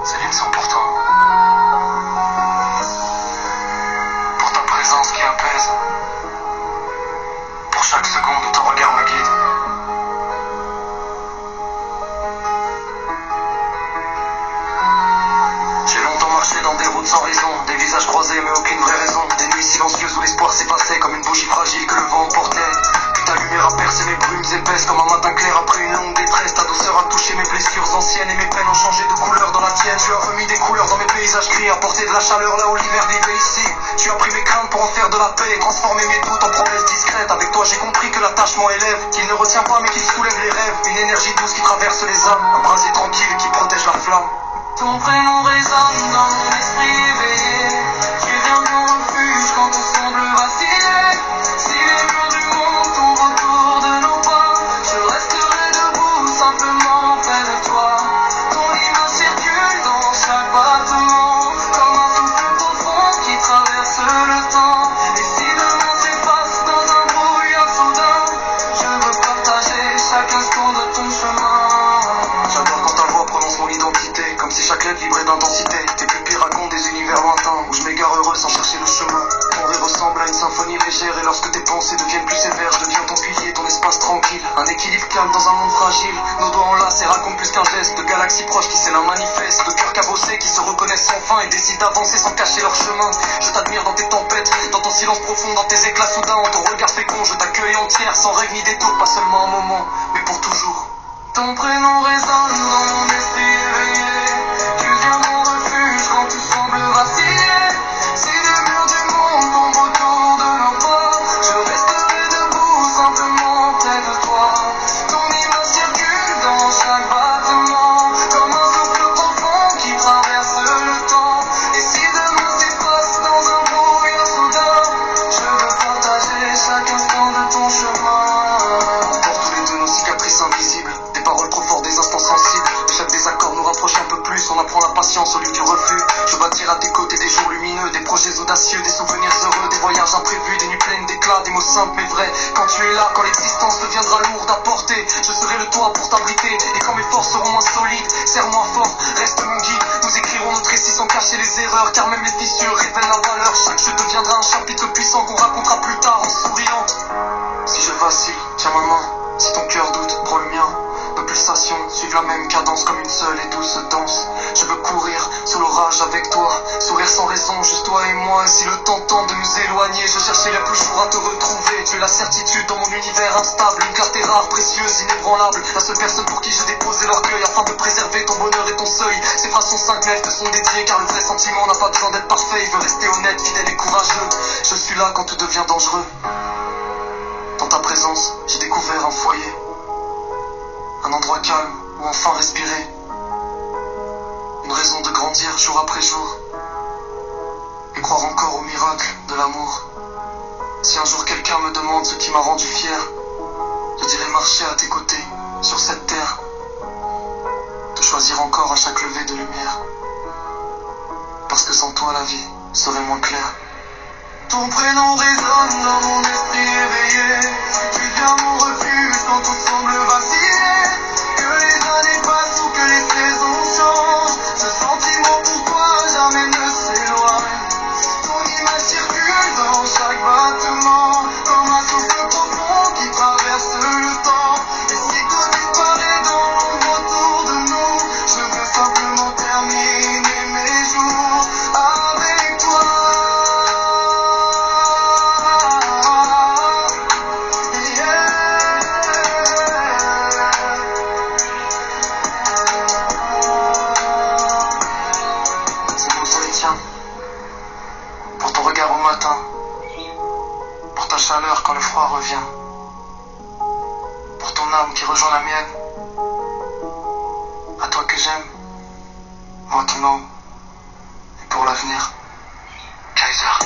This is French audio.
Ces lignes sont pour toi, pour ta présence qui apaise, pour chaque seconde où ton regard me guide. J'ai longtemps marché dans des routes sans raison, des visages croisés mais aucune vraie raison, des nuits silencieuses où l'espoir s'effaçait comme une bougie fragile que le vent emportait. Puis ta lumière a percé mes brumes épaisses comme un matin clair après une longue détresse. Ta douceur a touché mes blessures anciennes et mes peines ont changé de couleur dans la tienne. Tu as remis des couleurs dans mes paysages gris, apporté de la chaleur là où l'hiver vivait ici. Tu as pris mes craintes pour en faire de la paix et transformer mes doutes en promesses discrètes. Avec toi j'ai compris que l'attachement élève, qu'il ne retient pas mais qu'il soulève les rêves. Une énergie douce qui traverse les âmes, un brasier tranquille qui protège la flamme. Ton prénom résonne dans mon esprit éveillé. Tu viens de mon refuge quand tout semble vaciller. Si les murs du monde tombent autour de nos pas, je resterai debout simplement près de toi. Ton image circule dans chaque battement, comme un souffle profond qui traverse le temps. Et si le monde s'efface dans un brouillard soudain, je veux partager chaque instant de ton chemin. J'adore quand ta voix prononce mon identité, comme si chaque lettre vibrait d'intensité. Tes pupilles racontent des univers lointains, où je m'égare heureux sans chercher le chemin. Ton rire ressemble à une symphonie légère, et lorsque tes pensées deviennent plus sévères, je deviens ton pilier, ton espace tranquille. Un équilibre calme dans un monde fragile. Nos doigts enlacent et racontent plus qu'un geste, de galaxies proches qui s'élèvent manifestent, de cœurs cabossés qui se reconnaissent sans fin et décident d'avancer sans cacher leur chemin. Je t'admire dans tes tempêtes, dans ton silence profond, dans tes éclats soudains, en ton regard fécond, je t'accueille entière, sans règle ni détour, pas seulement un moment, mais pour toujours. Ton prénom résonne dans mon esprit éveillé. Tu viens mon refuge quand tout semble vaciller. Si les murs du monde tombent autour de nos pas, je resterai debout simplement près de toi. Ton image circule dans chaque battement, comme un souffle profond qui traverse le temps. Et si demain s'efface dans un brouillard soudain, je veux partager chaque instant de ton chemin. On porte tous les deux nos cicatrices invisibles, des paroles trop fortes, des instants sensibles. De chaque désaccord nous rapproche un peu plus, on apprend la patience au lieu du refus. Je bâtirai à tes côtés des jours lumineux, des projets audacieux, des souvenirs heureux, des voyages imprévus, des nuits pleines d'éclats, des mots simples mais vrais. Quand tu es là, quand l'existence deviendra lourde à porter, je serai le toit pour t'abriter. Et quand mes forces seront moins solides, serre-moi fort, reste mon guide. Nous écrirons notre récit sans cacher les erreurs, car même les fissures révèlent la valeur. Chaque jeu deviendra un chapitre puissant qu'on racontera plus tard en souriant. Si je vacille, tiens ma main. Si ton cœur doute, prends le mien. Nos pulsations suivent la même cadence comme une seule et douce danse. Je veux courir sous l'orage avec toi, sourire sans raison, juste toi et moi. Et si le temps tente de nous éloigner, je chercherai toujours à te retrouver. Tu es la certitude dans mon univers instable, une clarté rare, précieuse, inébranlable. La seule personne pour qui je déposais l'orgueil afin de préserver ton bonheur et ton seuil. Ces phrases sont simples, elles te sont dédiées, car le vrai sentiment n'a pas besoin d'être parfait. Il veut rester honnête, fidèle et courageux. Je suis là quand tout devient dangereux. Dans ta présence, j'ai découvert un foyer, un endroit calme où enfin respirer, une raison de grandir jour après jour, et croire encore au miracle de l'amour. Si un jour quelqu'un me demande ce qui m'a rendu fier, je dirai marcher à tes côtés, sur cette terre, te choisir encore à chaque levée de lumière, parce que sans toi la vie serait moins claire. Ton prénom résonne dans mon esprit éveillé. Tu viens mon refuge quand tout semble vaciller. Que les années passent ou que les saisons changent, ce sentiment pour toi jamais ne s'éloigne. Ton image circule dans chaque battement, comme un souffle profond qui traverse le temps. Et si tout disparaît dans l'ombre autour de nous, je veux simplement terminer mes jours avec toi. Pour ton regard au matin, pour ta chaleur quand le froid revient, pour ton âme qui rejoint la mienne, à toi que j'aime, moi ton homme, et pour l'avenir, Kaiser.